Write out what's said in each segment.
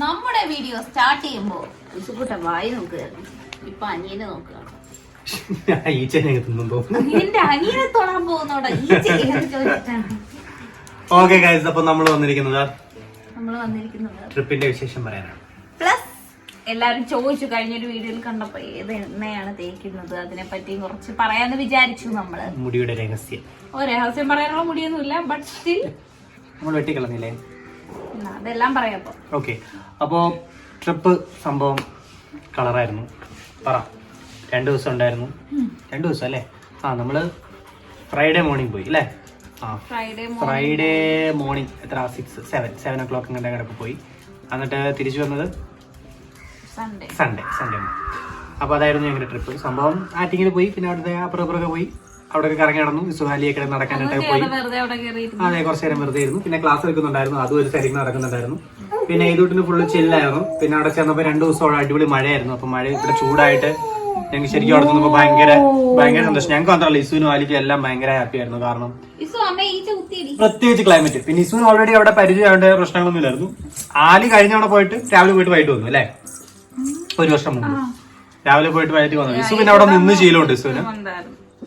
നമ്മുടെ video start ചെയ്യുമ്പോ ഇസുകൂട്ട വായി നോക്കുകയായിരുന്നു. ഇപ്പൊ അനിയനെ നോക്കുക. എന്റെ അനിയനെ തൊടാൻ പോകുന്നോടാ ചോദിച്ചിട്ടാണ്. ഓക്കെ ഗൈസ്, അപ്പൊ നമ്മൾ വന്നിരിക്കുന്നത് ട്രിപ്പിന്റെ വിശേഷം പറയാനാണ്. പ്ലസ് എല്ലാരും ചോദിച്ചു കഴിഞ്ഞൊരു വീഡിയോയിൽ കണ്ടപ്പോ ഏത് എണ്ണയാണ് തേക്കുന്നത്, അതിനെ പറ്റി കുറച്ച് പറയാന്ന് വിചാരിച്ചു. നമ്മള് മുടിയുടെ രഹസ്യം രഹസ്യം പറയാനുള്ള മുടിയൊന്നുമില്ല, ബട്ട് സ്റ്റിൽ നമ്മൾ വെട്ടിക്കളഞ്ഞില്ലേ, അതെല്ലാം പറയാം. ഓക്കെ, അപ്പോ ട്രിപ്പ് സംഭവം കളറായിരുന്നു. പറ, 2 ദിവസം ഉണ്ടായിരുന്നു. 2 ദിവസം അല്ലേ? നമ്മള് ഫ്രൈഡേ മോർണിംഗ് പോയി അല്ലേ? ഫ്രൈഡേ മോർണിംഗ് എത്ര 7 o'clock അങ്ങോട്ട് പോയി. എന്നിട്ട് തിരിച്ചു വന്നത് സൺഡേ. അപ്പൊ അതായിരുന്നു ഞങ്ങളുടെ ട്രിപ്പ്. സംഭവം ആറ്റിങ്ങിൽ പോയി, പിന്നെ അവിടുത്തെ അപ്പുറമൊക്കെ പോയി, അവിടെ കറങ്ങി നടന്നു. ഇസുവാലിയൊക്കെ നടക്കാനായിട്ട് പോയി. അതെ, കുറച്ചു നേരം വെറുതെ ഇരുന്നു. പിന്നെ ക്ലാസ് എടുക്കുന്നുണ്ടായിരുന്നു, അതും ഒരു സൈഡിൽ നടക്കുന്നുണ്ടായിരുന്നു. പിന്നെ ഇതൂട്ടിന് ഫുള്ള് ചില്ലായിരുന്നു. പിന്നെ അവിടെ ചെന്നപ്പോ 2 ദിവസം അടിപൊളി മഴയായിരുന്നു. അപ്പൊ മഴ ഇവിടെ ചൂടായിട്ട് ഞങ്ങൾക്ക് ശരിക്കും അവിടെ നിന്നപ്പോ ഭയങ്കര സന്തോഷം. ഞങ്ങൾക്ക് മാത്രമല്ല, ഇസുവിനും ആലിക്കും എല്ലാം ഭയങ്കര ഹാപ്പി ആയിരുന്നു. കാരണം പ്രത്യേകിച്ച് ക്ലൈമറ്റ്. പിന്നെ ഇസുവിന് ഓൾറെഡി അവിടെ പരിചയമായിട്ട് പ്രശ്നങ്ങളൊന്നും ഇല്ലായിരുന്നു. ആലി കഴിഞ്ഞ അവിടെ പോയിട്ട് രാവിലെ പോയിട്ട് വൈകിട്ട് വന്നു അല്ലേ? 1 വർഷം മുമ്പ് രാവിലെ പോയിട്ട് വൈകിട്ട് വന്നു. ഇസു പിന്നെ അവിടെ നിന്ന് ശീലമുണ്ട്.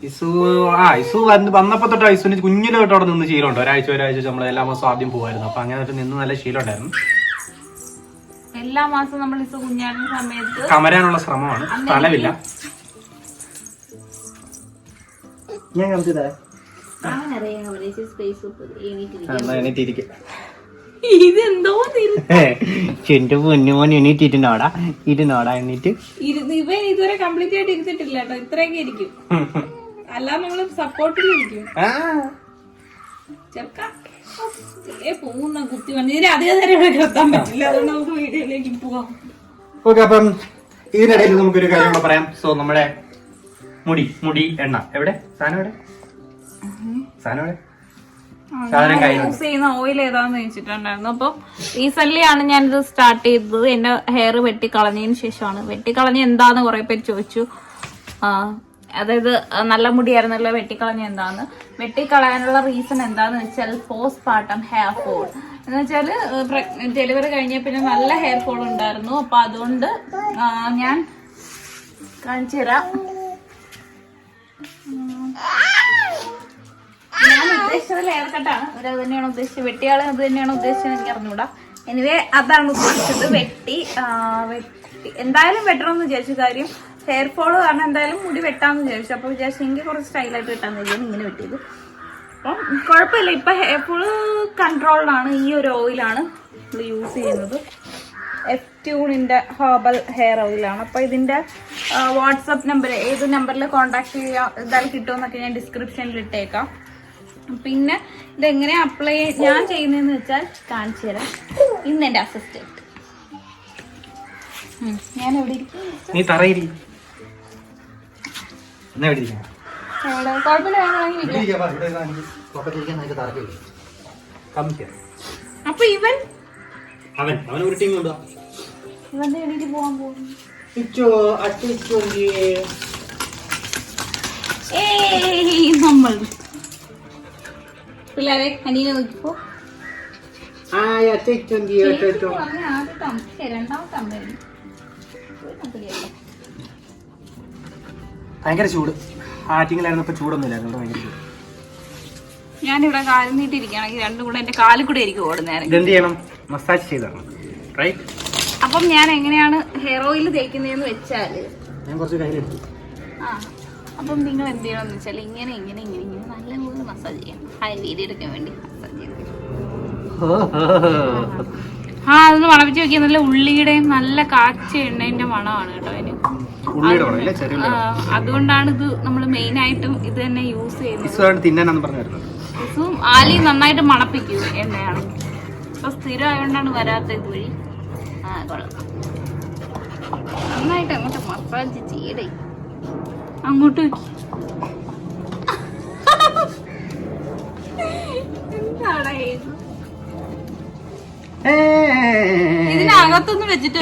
ഇസു വന്നപ്പോ തൊട്ട് ഇസുവിന് കുഞ്ഞിലെ തൊട്ട് അവിടെ നിന്ന് ശീലമുണ്ട്. ഒരാഴ്ച നമ്മൾ എല്ലാ മാസവും ആദ്യം പോകുമായിരുന്നു. അപ്പൊ അങ്ങനെ നിന്ന് നല്ല ശീലം ഉണ്ടായിരുന്നു. എല്ലാ മാസവും നമ്മൾ ഇസു കുഞ്ഞാടുന്ന സമയത്ത് കമരാനുള്ള ശ്രമമാണ്, സ്ഥലമില്ല. ഞാൻ ഇതെന്തോ എന്റെ പൊന്നുമോൻ എണീറ്റിരുന്നോടാ എണീറ്റ് ഇവൻ ഇതുവരെ കംപ്ലീറ്റ് ആയിട്ട് ഇരുന്നിട്ടില്ല കേട്ടോ. ഇത്രയൊക്കെ ഇരിക്കും, അല്ലാതെ നമ്മള് സപ്പോർട്ടിലിരിക്കും. പോകുന്ന കുത്തി വന്ന് ഇതിന് അധികം നേരം ഇവിടെ കിടത്താൻ പറ്റില്ല. അതുകൊണ്ട് നമുക്ക് വീഡിയോയിലേക്ക് പോവാം. ഓക്കെ, അപ്പം ഇതിനിടയിൽ നമുക്കൊരു കാര്യം കൂടെ പറയാം. സോ നമ്മുടെ മുടി എണ്ണ എവിടെ? സാധനം എവിടെ? യൂസ് ചെയ്യുന്ന ഓയിൽ ഏതാന്ന് ചോദിച്ചിട്ടുണ്ടായിരുന്നു. അപ്പൊ റീസെന്റ് ആണ് ഞാനിത് സ്റ്റാർട്ട് ചെയ്തത്. എന്റെ ഹെയർ വെട്ടിക്കളഞ്ഞതിന് ശേഷമാണ്. വെട്ടിക്കളഞ്ഞ എന്താന്ന് കുറെ പേര് ചോദിച്ചു. അതായത് നല്ല മുടിയായിരുന്നല്ലോ, വെട്ടിക്കളഞ്ഞ എന്താന്ന്. വെട്ടിക്കളയാനുള്ള റീസൺ എന്താന്ന് വെച്ചാൽ പോസ്റ്റ്പാർട്ടം ഹെയർ ഫോൾ എന്ന് വെച്ചാല് ഡെലിവറി കഴിഞ്ഞ പിന്നെ നല്ല ഹെയർ ഫോൾ ഉണ്ടായിരുന്നു. അപ്പൊ അതുകൊണ്ട് ഞാൻ കാണിച്ചു തരാം. ഞാൻ ഉദ്ദേശിച്ചത് ഹെയർ കട്ടാണ്. അവരത് തന്നെയാണ് ഉദ്ദേശിച്ചത്. വെട്ടിയാളെ അത് തന്നെയാണ് ഉദ്ദേശിച്ചത്, എനിക്ക് അറിഞ്ഞൂടാ. എനിവേ അതാണ് ഉദ്ദേശിച്ചത്. വെട്ടി എന്തായാലും വെട്ടണമെന്ന് വിചാരിച്ചു. കാര്യം ഹെയർ ഫോള് കാരണം എന്തായാലും മുടി വെട്ടാന്ന് വിചാരിച്ചു. അപ്പൊ വിചാരിച്ചു എനിക്ക് കുറച്ച് സ്റ്റൈലായിട്ട് വെട്ടാന്ന് വിചാരിച്ചു ഇങ്ങനെ വെട്ടിയത്. അപ്പം കുഴപ്പമില്ല. ഇപ്പൊ ഹെയർ ഫോള് കൺട്രോൾഡാണ്. ഈ ഒരു ഓയിലാണ് നമ്മൾ യൂസ് ചെയ്യുന്നത്. എഫ്റ്റ്യൂണിന്റെ ഹെർബൽ ഹെയർ ഓയിലാണ്. അപ്പൊ ഇതിന്റെ വാട്സപ്പ് നമ്പർ ഏത് നമ്പറിൽ കോൺടാക്ട് ചെയ്യാം എന്തായാലും കിട്ടുമെന്നൊക്കെ ഞാൻ ഡിസ്ക്രിപ്ഷനിൽ ഇട്ടേക്കാം. പിന്നെ ഇതെങ്ങനെ അപ്ലൈ ഞാൻ ചെയ്യുന്നതെന്ന് വെച്ചാൽ കാണിച്ചു തരാം. ഇന്ന് എന്റെ അസിസ്റ്റന്റ് ഞാൻ എവിടെ ഇരിക്കും? അപ്പൊ ഇവന്റെ എണീറ്റ് പോവാൻ പോകുന്നു. നമ്മൾ പിള്ളേരെ അനിയനെ നോക്കിപ്പോ. ഭയങ്കര ചൂട്. ആറ്റിങ്ങിലായിരുന്നപ്പോ ചൂടൊന്നുമില്ലായിരുന്നു, ഭയങ്കര ചൂട്. ഞാനിവിടെ കാല് നീട്ടിരിക്കുകയാണെങ്കിൽ രണ്ടും കൂടെ എന്റെ കാലിൽ കൂടെ ആയിരിക്കും ഓടുന്നേരം. എന്ത് ചെയ്യണം? മസാജ് ചെയ്താണ്, റൈറ്റ്? അപ്പം ഞാൻ എങ്ങനെയാണ് ഹെയർ ഓയിൽ തേക്കുന്നതെന്ന് വെച്ചാല് ഞാൻ കുറച്ച് കയ്യിലെടുത്തു. അപ്പം നിങ്ങൾ എന്ത് ചെയ്യണമെന്ന് വെച്ചാൽ ഇങ്ങനെ നല്ലപോലെ മസാജ് ചെയ്യാം. വീഡിയോ എടുക്കാൻ വേണ്ടി മസാജ് ചെയ്ത് അതൊന്ന് മണപ്പിച്ച് വെക്കുക. നല്ല ഉള്ളിയുടെയും നല്ല കാച്ച എണ്ണേന്റെ മണമാണ് കേട്ടോ അതിന്. അതുകൊണ്ടാണ് ഇത് നമ്മൾ മെയിൻ ആയിട്ടും ഇത് തന്നെ യൂസ് ചെയ്യുന്നത്. ഇസും ആലി നന്നായിട്ട് മണപ്പിക്കും എണ്ണയാണെങ്കിൽ. അപ്പൊ സ്ഥിരം ആയതുകൊണ്ടാണ് വരാത്ത ഇത് വഴി. കൊള്ളാം, നന്നായിട്ട് അങ്ങോട്ട് മസാജ് ചെയ്യടേ. അങ്ങോട്ട് എന്താടാ ഇതിനകത്തൊന്നും വെച്ചിട്ട്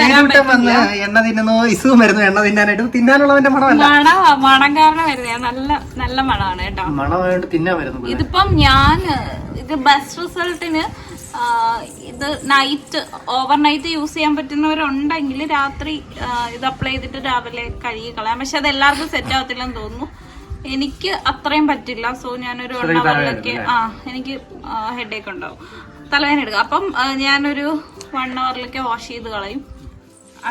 എണ്ണ തിന്നുന്നോ? ഇസും വരുന്നു എണ്ണ തിന്നാനായിട്ട്. തിന്നാനുള്ളവന്റെ മണം കാരണം വരുന്നേ. നല്ല മണമാണ് കേട്ടോ. മണമായിട്ട് തിന്നാൻ വരുന്നു. ഇതിപ്പം ഇത് ബെസ്റ്റ് റിസൾട്ടിന് ഇത് ഇത് നൈറ്റ് ഓവർനൈറ്റ് യൂസ് ചെയ്യാൻ പറ്റുന്നവരുണ്ടെങ്കിൽ രാത്രി ഇത് അപ്ലൈ ചെയ്തിട്ട് രാവിലെ കഴുകി കളയാം. പക്ഷെ അത് എല്ലാവർക്കും സെറ്റ് ആവത്തില്ലെന്ന് തോന്നുന്നു. എനിക്ക് അത്രയും പറ്റില്ല. സോ ഞാനൊരു 1 അവറിലൊക്കെ എനിക്ക് ഹെഡേക്ക് ഉണ്ടാവും, തലവേദന എടുക്കുക. അപ്പം ഞാനൊരു 1 അവറിലൊക്കെ വാഷ് ചെയ്ത് കളയും.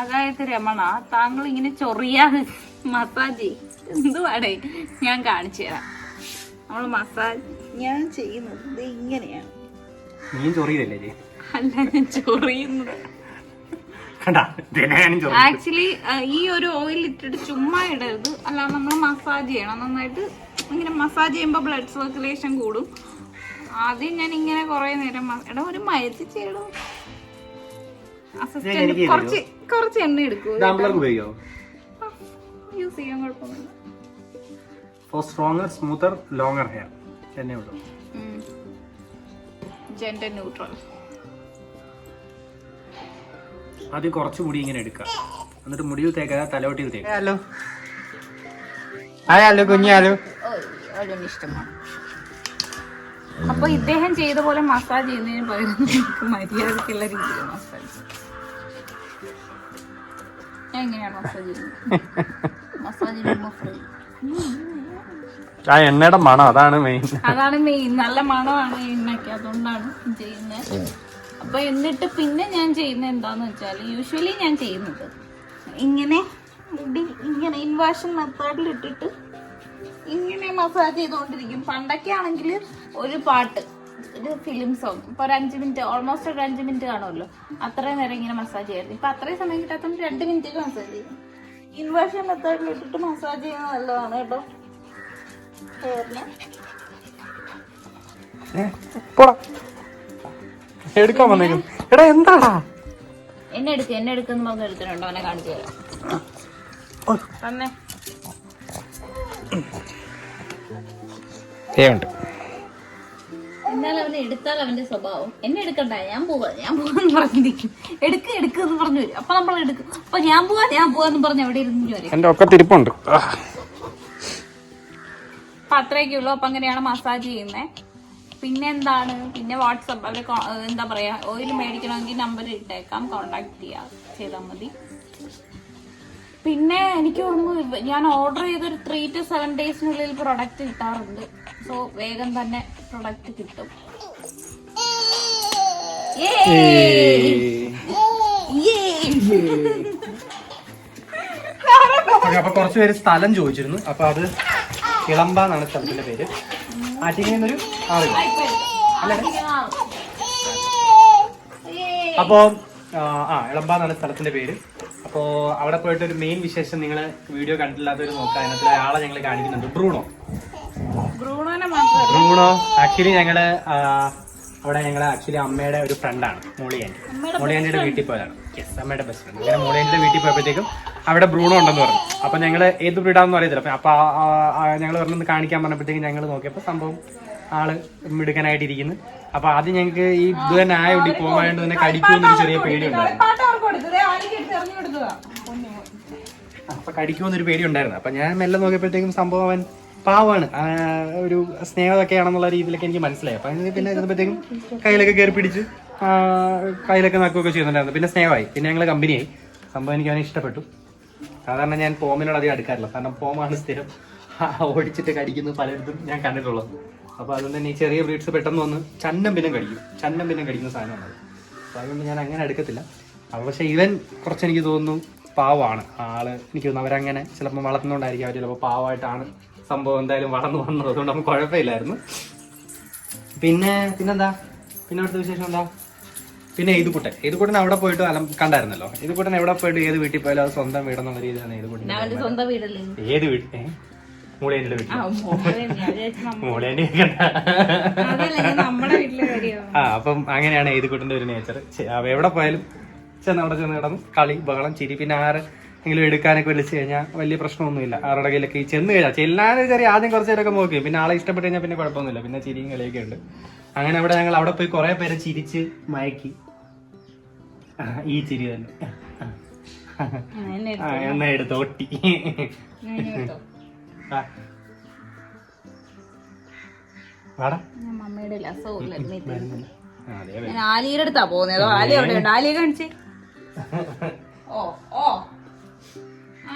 അതായത് രമണ, താങ്കൾ ഇങ്ങനെ ചൊറിയാതെ മസാജ് എന്തുവാടേ, ഞാൻ കാണിച്ചു തരാം. നമ്മൾ മസാജ് ഞാൻ ചെയ്യുന്നത് ഇങ്ങനെയാണ്. അല്ല, ഞാൻ ചൊറിയുന്നത്. ആക്ച്വലി ഈ ഒരു ഓയിൽ ഇട്ടിട്ട് ചുമ്മാ ഇടരുത്, അല്ലാതെ നമ്മൾ മസാജ് ചെയ്യണം നന്നായിട്ട്. ഇങ്ങനെ മസാജ് ചെയ്യുമ്പോൾ ബ്ലഡ് സർക്കുലേഷൻ കൂടും. ആദ്യം ഞാൻ ഇങ്ങനെ കുറെ നേരം ഒരു മയത്തി ചെയ്യണം. അസിസ്റ്റന്റ് കുറച്ച് എണ്ണ എടുക്കും, യൂസ് ചെയ്യാൻ കുഴപ്പമൊന്നുമില്ല. For stronger, smoother, longer hair. Gender neutral. ആദ്യം കുറച്ച് മുടി ഇങ്ങനെ എടുക്കാം, എന്നിട്ട് മുടിയിൽ തേക്കാതെ തലവട്ടിയിൽ തേക്കാം. ഹലോ കുഞ്ഞാലോ, ഇഷ്ടമാണ്. അപ്പൊ ഇദ്ദേഹം ചെയ്ത പോലെ മസാജ് ചെയ്യുന്നതിന് പകരം നമുക്ക് മര്യാദക്കുള്ള രീതിയിൽ മസാജ്. ഞാൻ എങ്ങനെയാണ് മസാജ് ചെയ്യുന്നത്? മസാജ് ആ എണ്ണയുടെ മണം അതാണ് മെയിൻ. നല്ല മണമാണ് എണ്ണയ്ക്ക്, അതുകൊണ്ടാണ് ചെയ്യുന്നത്. അപ്പൊ എന്നിട്ട് പിന്നെ ഞാൻ ചെയ്യുന്നത് എന്താന്ന് വെച്ചാൽ, യൂഷ്വലി ഞാൻ ചെയ്യുന്നത് ഇങ്ങനെ മുടി ഇങ്ങനെ ഇൻവാഷൻ മെത്തേഡിൽ ഇട്ടിട്ട് ഇങ്ങനെ മസാജ് ചെയ്തുകൊണ്ടിരിക്കും. പണ്ടൊക്കെ ആണെങ്കിൽ ഒരു പാട്ട്, ഒരു ഫിലിം സോങ്, ഇപ്പൊ ഒരു 5 മിനിറ്റ്, ഓൾമോസ്റ്റ് ഒരു 5 മിനിറ്റ് കാണുമല്ലോ, അത്രയും നേരം ഇങ്ങനെ മസാജ് ചെയ്യായിരുന്നു. ഇപ്പൊ അത്രയും സമയം കിട്ടാത്തതുകൊണ്ട് 2 മിനിറ്റ് മസാജ് ചെയ്യും. ഇൻവാഷൻ മെത്തേഡിൽ ഇട്ടിട്ട് മസാജ് ചെയ്യുന്നത് നല്ലതാണ് കേട്ടോ. എടുക്കാൻ വന്നേക്കും. എടാ എന്താടാ എന്നെ എടുക്കുന്ന പറഞ്ഞ് എടുത്തിട്ടുണ്ടോ? അവനെ കാണിച്ചു തരാം. തന്നെ എന്നാൽ അവനെ എടുത്താൽ അവന്റെ സ്വഭാവം, എന്നെ എടുക്കണ്ട, ഞാൻ പോവാന്ന് പറഞ്ഞിരിക്കും. എടുക്കെന്ന് പറഞ്ഞു വരും. അപ്പൊ നമ്മൾ എടുക്കും. അപ്പൊ ഞാൻ പോവാന്ന് പറഞ്ഞ് എവിടെ ഇരുന്നു വരും. എന്റെ ഒക്കെ തിരിപ്പുണ്ട്. അപ്പൊ അത്രയൊക്കെയുള്ളൂ. അപ്പൊ അങ്ങനെയാണ് മസാജ് ചെയ്യുന്നത്. പിന്നെ എന്താണ്, പിന്നെ വാട്സപ്പ് അല്ലെ എന്താ പറയാ, ഓയിൽ മേടിക്കണമെങ്കിൽ നമ്പർ ഇട്ടേക്കാം, കോണ്ടാക്ട് ചെയ്താൽ മതി. പിന്നെ എനിക്ക് തോന്നുന്നു ഞാൻ ഓർഡർ ചെയ്തൊരു 3 to 7 ഡേയ്സിനുള്ളിൽ പ്രൊഡക്റ്റ് കിട്ടാറുണ്ട്. സോ വേഗം തന്നെ പ്രൊഡക്റ്റ് കിട്ടും. അപ്പൊ കുറച്ചുപേര് സ്ഥലം ചോദിച്ചിരുന്നു. അപ്പൊ അത് ഇളമ്പ എന്നാണ് സ്ഥലത്തിന്റെ പേര്. ആറ്റിങ്ങന്നൊരു അപ്പോ ഇളമ്പ എന്നാണ് സ്ഥലത്തിന്റെ പേര്. അപ്പോ അവിടെ പോയിട്ട് ഒരു മെയിൻ വിശേഷം നിങ്ങൾ വീഡിയോ കണ്ടില്ലാത്തവർ നോക്കാം. അതിനകത്ത് ഒരാളെ ഞങ്ങൾ കാണിക്കുന്നുണ്ട്, ബ്രൂണോ. ആക്ച്വലി ഞങ്ങള് അവിടെ അമ്മയുടെ ഒരു ഫ്രണ്ടാണ്, മോളിയാൻറ്റിയുടെ വീട്ടിൽ പോയതാണ്. യെസ്, അമ്മയുടെ ബെസ്റ്റ് ഫ്രണ്ട്. അങ്ങനെ മോളിയാൻറ്റിയുടെ വീട്ടിൽ പോയപ്പോഴത്തേക്കും അവിടെ ബ്രൂണോ ഉണ്ടെന്ന് പറഞ്ഞു. അപ്പൊ ഞങ്ങള് ഏത് ബ്രീഡാന്ന് അറിയത്തില്ല. അപ്പൊ ഞങ്ങൾ പറഞ്ഞൊന്ന് കാണിക്കാൻ പറഞ്ഞപ്പോഴത്തേക്കും ഞങ്ങൾ നോക്കിയപ്പോൾ സംഭവം ആള് മിടുക്കനായിട്ടിരിക്കുന്നു. അപ്പൊ ആദ്യം ഞങ്ങൾക്ക് ഈ ഇത് തന്നെ ആയോണ്ട് പോകാണ്ട് തന്നെ കടിക്കുമെന്നൊരു ചെറിയ പേടി ഉണ്ടായിരുന്നു. അപ്പൊ കടിക്കുമെന്നൊരു പേടി ഉണ്ടായിരുന്നു. അപ്പൊ ഞാൻ മെല്ലെ നോക്കിയപ്പോഴത്തേക്കും സംഭവം അവൻ പാവാണ്, ഒരു സ്നേഹമൊക്കെയാണെന്നുള്ള രീതിയിലൊക്കെ എനിക്ക് മനസ്സിലായി. അപ്പൊ പിന്നെ ഇരുന്നപ്പോഴത്തേക്കും കയ്യിലൊക്കെ കയറി പിടിച്ച് കയ്യിലൊക്കെ നക്കുകയൊക്കെ ചെയ്യുന്നുണ്ടായിരുന്നു. പിന്നെ സ്നേഹമായി, പിന്നെ ഞങ്ങൾ കമ്പനിയായി. സംഭവം എനിക്ക് അവനെ ഇഷ്ടപ്പെട്ടു. സാധാരണ ഞാൻ പോമിനോട് അധികം അടുക്കാറില്ല, കാരണം പോമാണ് സ്ഥിരം ഓടിച്ചിട്ട് കടിക്കുന്നത് പലയിടത്തും ഞാൻ കണ്ടിട്ടുള്ളത്. അപ്പൊ അതുകൊണ്ട് തന്നെ ഈ ചെറിയ ബ്രീഡ്സ് പെട്ടെന്ന് വന്ന് ചന്നം പിന്നെ കടിക്കുന്ന സാധനമാണ്. അപ്പൊ അതുകൊണ്ട് ഞാൻ അങ്ങനെ എടുക്കത്തില്ല. അപ്പൊ പക്ഷെ ഇവൻ കുറച്ച് എനിക്ക് തോന്നുന്നു പാവമാണ് ആള്. എനിക്ക് തോന്നുന്നു അവരങ്ങനെ ചിലപ്പോൾ വളർത്തുന്നോണ്ടായിരിക്കും അവർ ചിലപ്പോൾ പാവമായിട്ടാണ് സംഭവം എന്തായാലും വളർന്നു വന്നത്. അതുകൊണ്ട് നമുക്ക് കുഴപ്പമില്ലായിരുന്നു. പിന്നെന്താ പിന്നെ അവിടുത്തെ വിശേഷം എന്താ? പിന്നെ ഏതുകൂട്ടൻ അവിടെ പോയിട്ട് കണ്ടായിരുന്നല്ലോ. ഏതുകൂട്ടൻ എവിടെ പോയിട്ട് ഏത് വീട്ടിൽ പോയാലും അത് സ്വന്തം വീടെന്നുള്ള രീതിയിലാണ് ഏതുകൂട്ടൻ. ഏത് വീട്ടിൽ? മൂളേന്റെ വീട്ടിൽ. അപ്പം അങ്ങനെയാണ് ഏതുകൂട്ടന്റെ ഒരു നേച്ചർ. എവിടെ പോയാലും അവിടെ ചെന്ന് കിടന്ന് കളി, ബഹളം, ചിരി. പിന്നെ ആരെങ്കിലും എടുക്കാനൊക്കെ വിളിച്ചു കഴിഞ്ഞാൽ വലിയ പ്രശ്നമൊന്നുമില്ല. ആരുടെ കയ്യിലൊക്കെ ഈ ചെന്ന് കഴിഞ്ഞാൽ ചെല്ലാനും ചെറിയ ആദ്യം കുറച്ച് നേരമൊക്കെ നോക്കി, പിന്നെ ആളെ ഇഷ്ടപ്പെട്ട് കഴിഞ്ഞാൽ പിന്നെ കുഴപ്പമൊന്നുമില്ല. പിന്നെ ചിരിയും കളിയൊക്കെ ഉണ്ട്. അങ്ങനെ ഞങ്ങൾ അവിടെ പോയി കുറെ പേരെ ചിരിച്ച് മയക്കി. ഈ ചിരി തന്നെ എന്നാ എടുത്ത് ഒട്ടി. ഞാൻ ആലിയുടെ അടുത്താ പോകുന്നത്. അതോ ആലി അവിടെ ഉണ്ട്? ആലിയെ കാണിച്ചേ. ഓ ഓ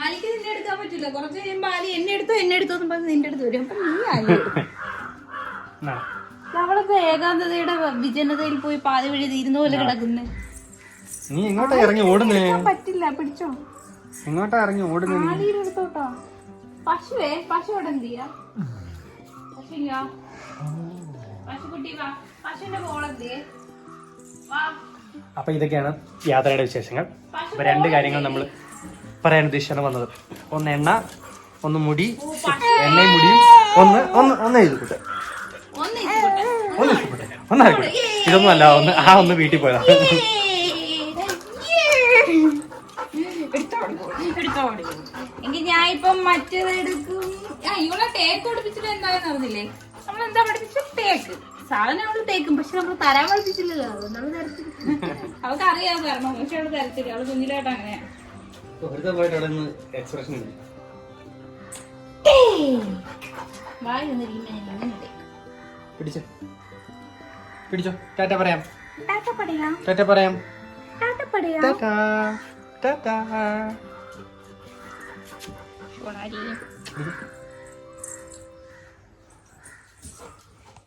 ആലിക്ക് നിന്നെ എടുക്കാൻ പറ്റില്ല. കുറച്ച് കഴിയുമ്പോ ആലി എന്നെ എടുത്തോ എന്ന് പറഞ്ഞ് നിന്റെ അടുത്ത് വരും. അപ്പൊ നീ ആലി അവളൊക്കെ ഏകാന്തതയുടെ വിജനതയിൽ പോയി പാതി വഴി തീരുന്ന പോലെ കിടക്കുന്നേ. നീ എങ്ങോട്ടാ ഇറങ്ങി ഓടുന്നേ? പറ്റില്ല, പിടിച്ചോ. എങ്ങോട്ടാ ഇറങ്ങി ഓടുന്നേ? ആലിയുടെ അടുത്തോട്ടോ. പശു അവിടെ എന്ത് ചെയ്യാ? പശുക്കുട്ടി വാ, പശുവിന്റെ മോളെന്തേ? വാ. അപ്പൊ ഇതൊക്കെയാണ് യാത്രയുടെ വിശേഷങ്ങൾ. അപ്പൊ 2 കാര്യങ്ങൾ നമ്മൾ പറയാൻ ഉദ്ദേശിച്ചാണ് വന്നത്. ഒന്ന് എണ്ണ, ഒന്ന് മുടി. എണ്ണയും മുടിയും ഒന്ന് എഴുതിക്കോട്ടെ. ഒന്നായിക്കോട്ടെ. ഇതൊന്നും അല്ല, ഒന്ന് വീട്ടിൽ പോയതാ. എങ്കിൽ ഞാൻ ഇപ്പം മറ്റേത് എടുക്കും. ഇവിടെ തേക്ക് പഠിപ്പിച്ചിട്ട് എന്താണെന്ന് അറിഞ്ഞില്ലേ? നമ്മളെന്താ പഠിപ്പിച്ച തേക്ക് സാധനം അവള് തേക്കും, പക്ഷെ നമ്മൾ തരാൻ പഠിപ്പിച്ചില്ലല്ലോ. അതുകൊണ്ടാണ് തരത്തില്ല. അവൾക്ക് അറിയാൻ കാരണം, പക്ഷെ അവള് തരത്തില്ല. അവള് കുഞ്ഞിലായിട്ട് അങ്ങനെയാ. പിടിച്ചോ. ടാറ്റ പറയാം. ടാറ്റ പറയാം. ടാറ്റ.